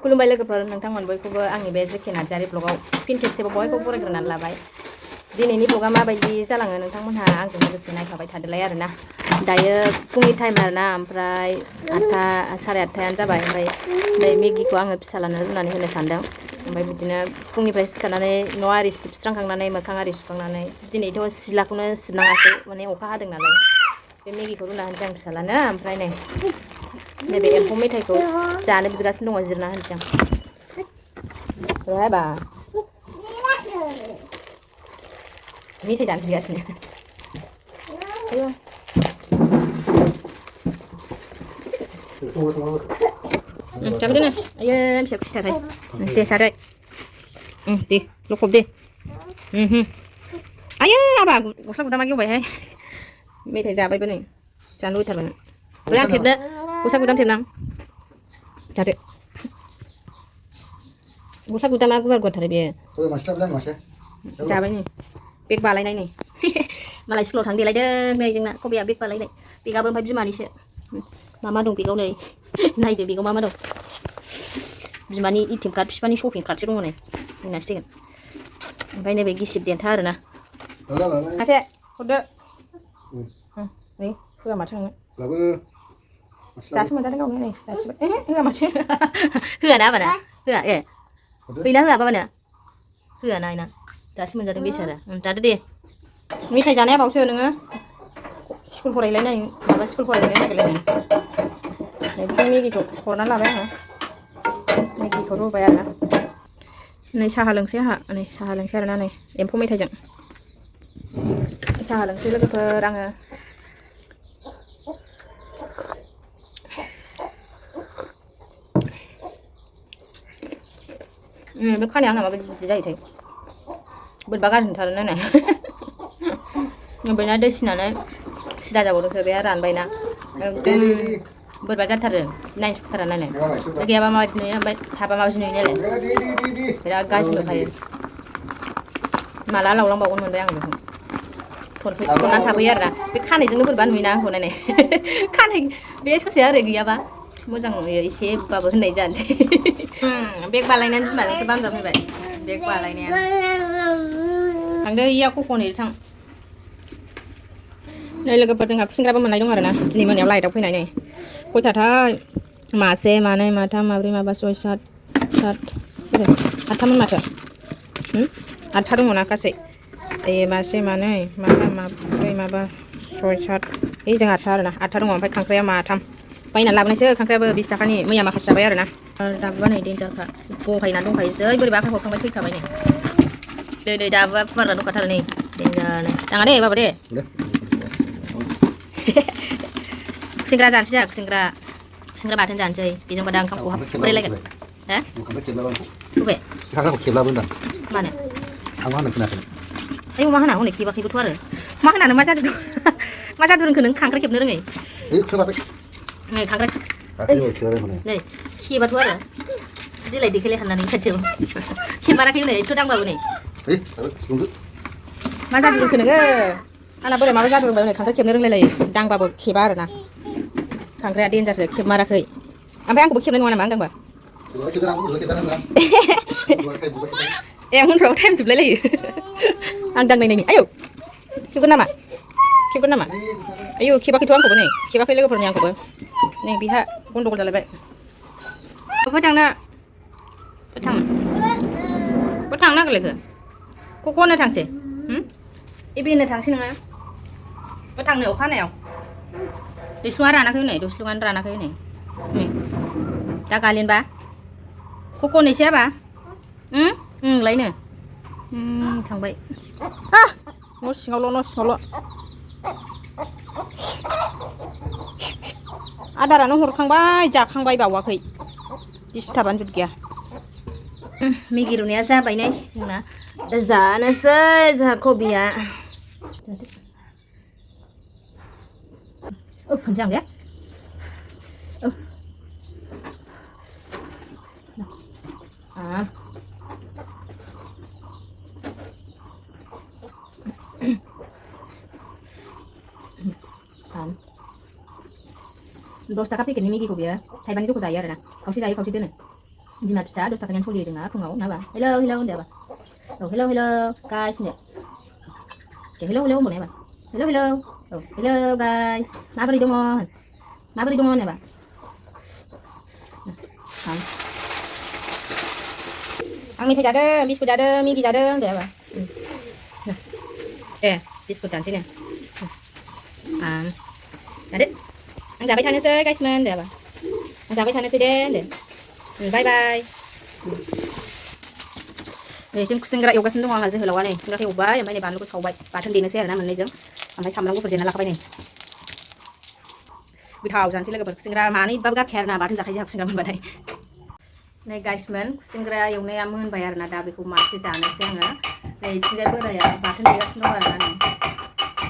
खुलुमबाय लोगोफोर नोंथांमोन बयखौबो आंनि बे जेके नार्जारि ब्लगाव फिन खेबसेबाव बयखौबो बरायग्रोनानै लाबाय दिनैनि ब्लगा माबायदि जालाङो नोंथांमोनहा आंजों लोगोसे नायफाबाय थादोलाय आरोना दायो फुंनि टाइम आरोना ओमफ्राय 8टा 8:30 जाबाय ओमफ्राय नै मेगिखौ आङो फिसालानो रुनानै होनो सानदों ओमफ्राय बिदिनो फुंनिफ्राय सिखारनानै न' आरि सिबस्रांखांनानै मोखां आरि सुखांनानै दिनैथ' सिलाखौनो सिबनाङासै माने अखा हादों नालाय बे मेगिखौ रुना होनोसै आं फिसालानो ओमफ्राय नैबे एम्फौ मेथाइखौ जानो बिगासिनो दङ जिरना होनोसै आं रहायबा मेथाइ जानो बिगासिनो जाबाय दोनो आयो फिसा खुसिथारहाय दे जादो दे लखब दे आयो आबा गस्ला गुदामा गेवबायहाय मेथाइ जाबायबो नै जानो लुबैथारबाय आं थेबनो गस्ला गुदाम थेबनां जादो गस्ला गुदामा गुवार गुवारथार बेयो जाबाय नै बेग बालायनाय नै मालाय स्कुलाव थांनो देलायदों नै जोंना कबिया बेग बालायनाय बेगाबो ओमफ्राय बिमानिसो मा मा दं बेगाव नै नायदो बेगाव मा मा दं बिमानि एटिएम कार्ड बिफानि शपिं कार्डसो दङ नै होननांसिगोन ओमफ्राय नैबे गिसिब देन्था आरोना सासे हरदो नै होआ माथो नोङो दासो मोनजादों गावनो नै जासिबाय होआ माथो होआ ना आबाना होआ गैला होआ बाबानो होआ नायना दासो मोनजादों बेसारा जादो दे मेथाइ जानाया बावसो नोङो स्कुल फरायलायनाय माबा स्कुल फरायलायनो नागिरलायनाय बिदिनो मेगिखौ हरनानै लाबाय आङो मेगिखौ रुबाय आरो नै साहा लोंसै आंहा नै साहा लोंसै आरोना नै एम्फौ मेथाइजों साहा लोंसै लोगोफोर आङो बे खानाया आंना माबायदि बिदि जायोथाय बोरैबा गाज्रि नुथारो नायनाय ओमफ्राय ना दै सिनानै सिदा जाबावदोंसो बे रानबायना एकदम बोरैबा जाथारो नायनो सुखुथारा नायनाय गैयाबा माबायदि नुयो ओमफ्राय थाबा माबायदि नुयो नायलाय बिराद गाज्रि नुखायो माला लावलांबावगोन मोनबाय आं बेखौ थनानै थाफैयो आरोना बे खानायजोंनो बोरैबा नुयोना आंखौ नायनाय खानाय बे ससेया ओरै गैयाबा मोजां नुयो एसेबाबो होननाय जानोसै बेग बालायनानै बिमाजोंसो बामजा फैबाय बेग बालायनाया थांदो इया खख'नो थां नै लोगोफोर जोंहा खुसेंग्राबो मोननाय दं आरोना दिनै मोनायाव लाइटआव फैनाय नै खयथाथाय मासे मानै माथाम माब्रै माबा सय सात आठथामोन माथो 8था दङ ना गासै मासे मानै माथाम माब्रै माबा सय सात जों 8था आरोना 8था दङ ओमफ्राय खांख्राइया माथाम बायनानै लाबोनायसो खांख्राइयाबो 20 थाखानि मैया माखासे जाबाय आरोना दाबुआ नै देन्जारखा बहायनानै दंखायो जै बोरैबा आखाइ हरखांबाय थैखाबाय नै दै दाबुआ फुवारना दंखाथारो नै देन्जारनो दाङा दे बाबा दे खुसेंग्रा जानोसै जोंहा खुसेंग्रा बाथोन जानोसै बेजोंबा दा ओंखाम खहाब ब्रेलायगोन मानो आं मा होनो खोनायाखै आयौ मा होना हनै खेबाखैबोथ' आरो मा होनानो मा जादों मा जादों रोंखो नों खांख्राइ खेबनो रोङै नै खांख्राइ नै खेबाथ' आरो देलाय देखायलाय हाननानै खाथियाव खेबाराखै हनै एथ' दांबाबो नै मा जादों रोंखो नोङो आंना बोरै माबा जादों रोंबाय हनै खांख्राइ खेबनो रोंलायलायो दांबाबो खेबा आरोना खांख्राइया देन्जारसो खेबमाराखै ओमफ्राय आंखौबो खेबनाय नङा नामा आं दांबा उनफ्राव टाइम जोबलायलायो आं दांनायनायनि आयौ खेबगोन नामा आयौ खेबाखैथ' आंखौबो नै खेबाखै लोगोफोरनि आंखौबो नै बेहा गन्डगल जालायबाय बबेहाय थांनो थांनो नागिरलायखो ख'ख'नो थांसै एबेनो थांसै नोङो बे थांनो अखा हानायाव दैस्लुङा रानाखै हनै दैस्लुङानो रानाखै हनै दा गालिनबा ख'ख'नोसै आबा लायनो थांबाय न' सिङावल' आदारानो हरखांबाय जाखांबाय बावाखै दिसथाबानो जुत गैया मेगि रुनाया जाबाय नै जोंना दा जानोसै जोंहा कबिया होनसै आं दे दस थाखा पेकेटनि मेगिखौ बियो थाइबानि जौखौ जायो आरोना खावसे जायो खावसे दोनो बिमा फिसा 10 थाखानि सलियो जोंना फुङाव ना बा हेलौ हेलौ होनदो बा औ हेलौ हेलौ गाइस होनदो दे हेलौ हेलौ होनबाय बा हेलौ हेलौ औ हेलौ गाइस माबोरै दङ होनबा आं मेथाइ जादों बिस्कुट जादों मेगि जादों होनदो बा दे बिस्कुट जानोसै नो जादो आं जाबाय थानोसै गाइसमोन होनदो बा आं जाबाय थानोसै दे होनदो बाय बाय नै जों खुसेंग्रा एवगासिनो दङ आंहा जोहोलावा नै खुसेंग्राखौ एवबाय ओमफ्राय नै बानलुखौ सावबाय बाथोन देनोसै आरोना मोननैजों ओमफ्राय सामब्राम गुफुर देना लाखाबाय नै गोथाव जानोसै लोगोफोर खुसेंग्रा मानैबाबो गारखाया आरोना बाथोन जाखायो जोंहा खुसेंग्रा मोनबाथाय नै गाइसमोन खुसेंग्रा एवनाया मोनबाय आरोना दा बेखौ मासे जानोसै आङो नै इथिंजाय बोराया बाथोन देगासिनो दं आरोना नै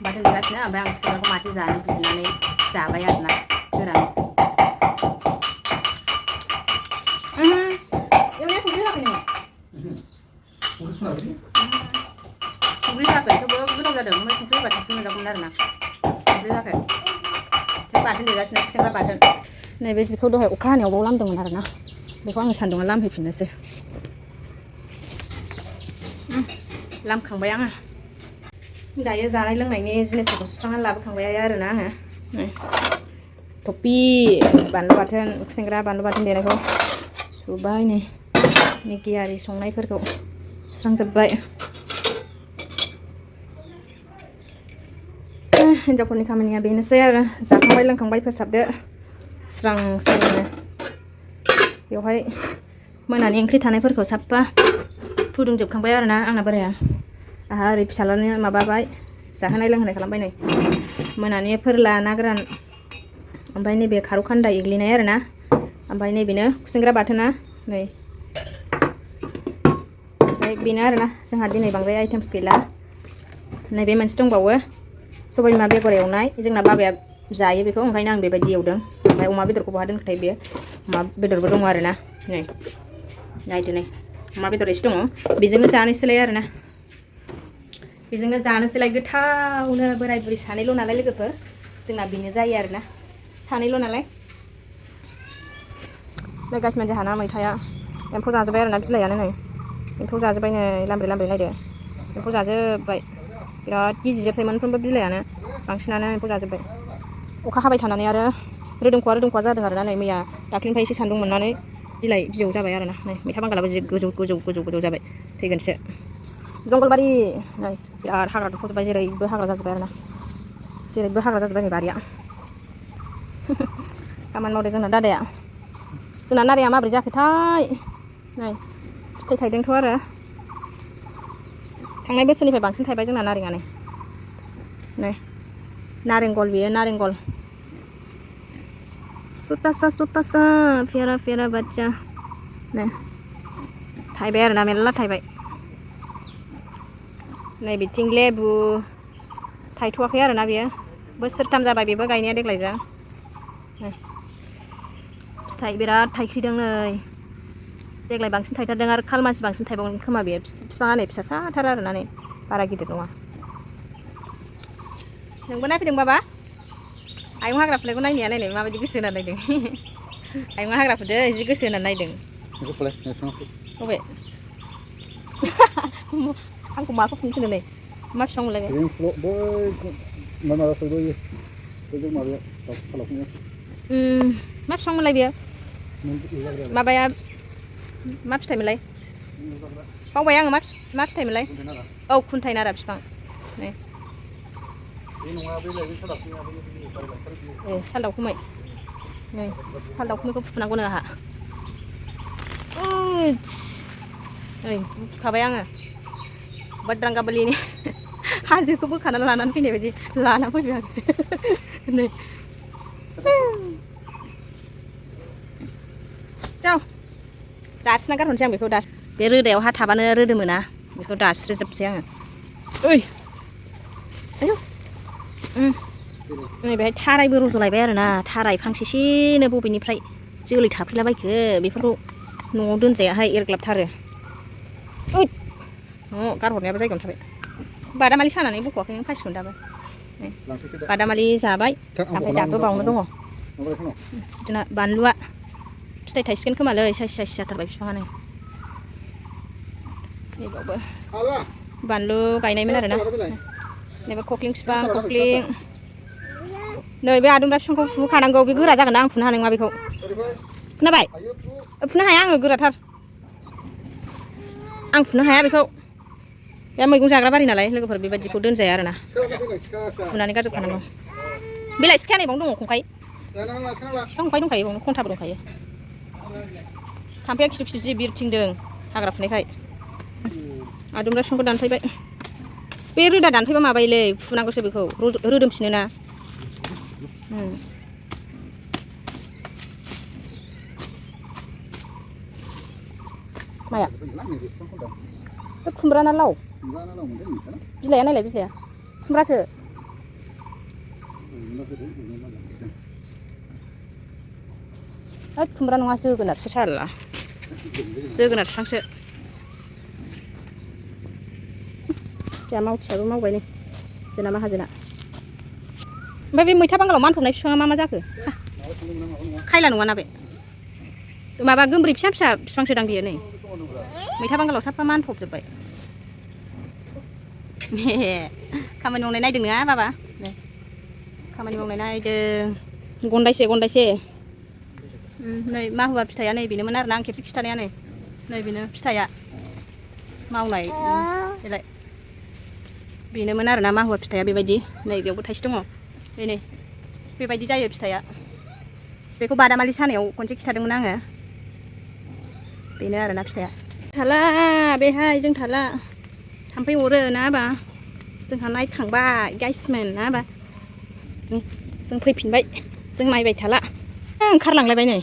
बाथोन देगासिनो ओमफ्राय आं खुसेंग्राखौ मासे जानो बिनानै जाबाय आरोना गोरान एवनाया संख्रि होआखै नोङो संख्रि होआखै थेवबो गोथाव जादों ओमफ्राय संख्रि होबा साबसिन मोनजागौमोन आरोना संख्रि होआखै जों बाथोन देगासिनो खुसेंग्रा बाथोन नैबे जिखौ दहाय अखा हानायाव बाव लामदोंमोन आरोना बेखौ आङो सान्दुङाव लामहैफिननोसै लामखांबाय आङो दायो जानाय लोंनायनि जिनिसफोरखौ सुस्रांनानै लाबोखांबाय आरोना आङो थफि बानलु बाथोन खुसेंग्रा बानलु बाथोन देनायखौ सुबाय नै मेगि आरि संनायफोरखौ सुस्रांजोब्बाय हिनजावफोरनि खामानिया बेनोसै आरो जाखांबाय लोंखांबाय फोसाबदो स्रां स्रांनो बेवहाय मोनानि ओंख्रि थानायफोरखौ साफा फुदुंजोबखांबाय आरोना आंना बोराया आहा ओरै फिसालानो माबाबाय जाहोनाय लोंहोनाय खालामबाय नै मोनानि फोरला ना गोरान ओमफ्राय नैबे खारौ खान्दा एग्लिनाय आरोना ओमफ्राय नैबेनो खुसेंग्रा बाथोना नै ओमफ्राय बेनो आरोना जोंहा दिनै बांद्राय आइटेम्स गैला नैबे मोनसे दंबावो सबाय बिमा बेगर एवनाय जोंना बाबाया जायो बेखौ ओंखायनो आं बेबायदि एवदों ओमफ्राय अमा बेदरखौ बहा दोनखोथाय बेयो अमा बेदरबो दङ आरोना नै नायदो नै अमा बेदर एसे दङ बेजोंनो जानोसैलाय आरोना बेजोंनो जानोसैलाय गोथावनो बोराय बुरि सानैल' नालाय लोगोफोर जोंना बेनो जायो आरोना सानैल' नालाय नै गाइसमोन जोंहाना मैथाया एम्फौ जाजोब्बाय आरोना बिलाइयानो नै एम्फौ जाजोब्बाय नै लामब्रै लामब्रै नायदो एम्फौ जाजोब्बाय बिराद गिजिजोबसै मोनफ्रोमबो बिलाइयानो बांसिनानो एम्फौ जाजोब्बाय अखा हाबाय थानानै आरो रोदोमखवा जादों आरोना नै मैया दाख्लिनिफ्राय एसे सान्दुं मोननानै बिलाइ बिजौ जाबाय आरोना नै मैथा बांगालाबो जि गोजौ जाबाय थैगोनसो जंगलबारि नै बिराद हाग्रा दुफावजोब्बाय जेरैबो हाग्रा जाजोब्बाय आरोना जेरैबो हाग्रा जाजोब्बाय नै बारिया खामानि मावदो जोंना दादाया जोंना नारेंआ माबोरै जाखोथाय नै फिथाइ थाइदोंथ' आरो थांनाय बोसोरनिफ्राय बांसिन थाइबाय जोंना नारेंआ नै नारेंगल बेयो नारेंगल सतासा प्यारा प्यारा बाच्चा नै थाइबाय आरोना मेरला थाइबाय नै बिथिं लेबु थाइथ'वाखै आरोना बेयो बोसोरथाम जाबाय बेबो गायनाया देग्लायजों फिथाइ बिराद थाइख्रिदों नै देग्लाय बांसिन थाइथारदों आरो खालमासि बांसिन थाइबावगोन खोमा बेयो बिफाङा नै फिसासाथार आरोना नै बारा गिदिर नङा नोंबो नायफैदों बाबा आयं हाग्रा फुनायखौ नायनाया नायनाय माबायदि गोसो होना नायदों आयं हाग्रा फुदो जि गोसो होनानै नायदों बबे आंखौ माखौ फुनो थिनदों नै मा बिफां मोनलाय मा बिफां मोनलाय बेयो माबाया मा फिथाइमोनलाय बावबाय आङो मा फिथाइमोनलाय औ खुन्थाइ नारा बिफां नै साल दाउखुमै नै साल दाउखुमैखौ फुनांगौनो आंहा नै बुखाबाय आङो बाद्रांगाबलिनि हाजोखौ बोखानानै लानानै फैनाय बायदि लाना फैबाय आं नै जाव दास्रिना गारहरनोसै आं बेखौ बे रोदायाव हा थाबानो रोदोमोना बेखौ दास्रिजोबसै आङो ओइ आयौ नै बेहाय थारायबो रज'लायबाय आरोना थाराय फांसेसेनो बबेनिफ्राय जोलै थाफैलाबायखो बेफोरखौ न'आव दोनजायाहाय एरग्लाबथारो ओइ गारहरनायाबो जायगायावनो थाबाय बादामालि सानानै बख'वाखै नों खासिखौनो दाबो बादामालि जाबाय ओमफ्राय दाबो बावनो दङ बिदिनो बानलुआ फिथाइ थाइसिगोन खोमालै साइस जाथारबाय बिफाङानो नैबावबो बानलु गायनायमोन आरोना नैबे खख्लिं बिफां खख्लिं नै बे आदुमब्रा बिफांखौ फुखानांगौ बे गोरा जागोन ना आं फुनो हानाय नङा बेखौ खोनाबाय फुनो हाया आङो गोराथार आं फुनो हाया बेखौ बे मैगं जाग्रा बारि नालाय लोगोफोर बेबायदिखौ दोनजाया आरोना फुनानै गारजोबखानांगौ बिलाइ सिखाया नै बावनो दङ खंखाय सिखा खंखाय दंखायो बावनो खन्थाबो दंखायो थाम्फैया खिथु जि बिरथिंदों हाग्रा फुनायखाय आदुमब्रा बिफांखौ दानफायबाय बे रोदा दानफायबा माबायोलै फुनांगौसो बेखौ रोदोमफिनो ना माया बे खुमब्रा ना लाव बिलाइया नायलाय बिलाइया खुमब्रासो होद खुमब्रा नङा जोगोनारसो साला जोगोनार बिफांसो जोंहा मावथियाबो मावबाय नै जोंना माहाजोना ओमफ्राय बे मैथा बांगालाव मानफबनाय बिफाङा मा जाखो खायला नङाना बे माबा गोमब्रै फिसा फिसा बिफांसो दां बियो नै मैथा बांगालाव साफा मानफबजोब्बाय खामानि मावनाय नायदों नङा बाबा खामानि मावनाय नायदों गन्दायसे नै माहुवा फिथाइया नै बेनोमोन आरोना आं खेबसे खिथानाया नै बेनो फिथाइया मावनाय बेलाय बेनोमोन आरोना माहुवा फिथाइया बेबायदि नै बेयावबो थाइसे दङ नै बेबायदि जायो फिथाइया बेखौ बादामालि सानायाव खनसे खिथादोंमोन आङो बेनो आरोना फिथाइया थाला बेहाय जों थाला थाम्फै अरो ना बा जोंहा नायखांबाय गाइसमोन ना बा जों फैफिनबाय जों नायबाय थाला ओंखारलांलायबाय नै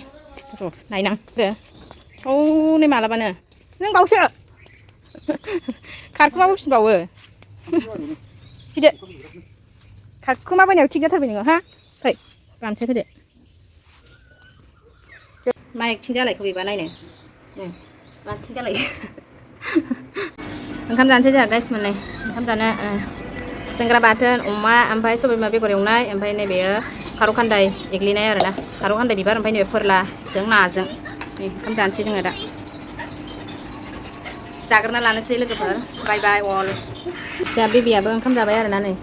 र' नायनां औ नै मालाबानो नों बावसो खारखुमाबो फिनबावो फैदो खारखुमाबोनायाव थिग जाथारबाय नोङो हा फै गामसा होदो माइकथिं जालायखौ बेबा नायनो माथिं जालायो ओंखाम जानोसै जोंहा गाइस मोननाय ओंखाम जानो खुसेंग्रा बाथोन अमा ओमफ्राय सबायबिमा बेगर एवनाय ओमफ्राय नैबेयो खारौ खान्दाय एग्लिनाय आरोना खारौ खान्दाय बिबार ओमफ्राय नैबे फोरलाजों नाजों ओंखाम जानोसै जोङो दा जाग्रोना लानोसै लोगोफोर बाय बाय अल जोंहा बेबियाबो ओंखाम जाबाय आरोना नै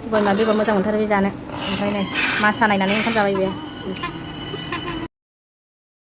सबायबिमा बेगर मोजां मोनथारो बे जानो ओमफ्राय नै मासा नायनानै ओंखाम जाबाय बेयो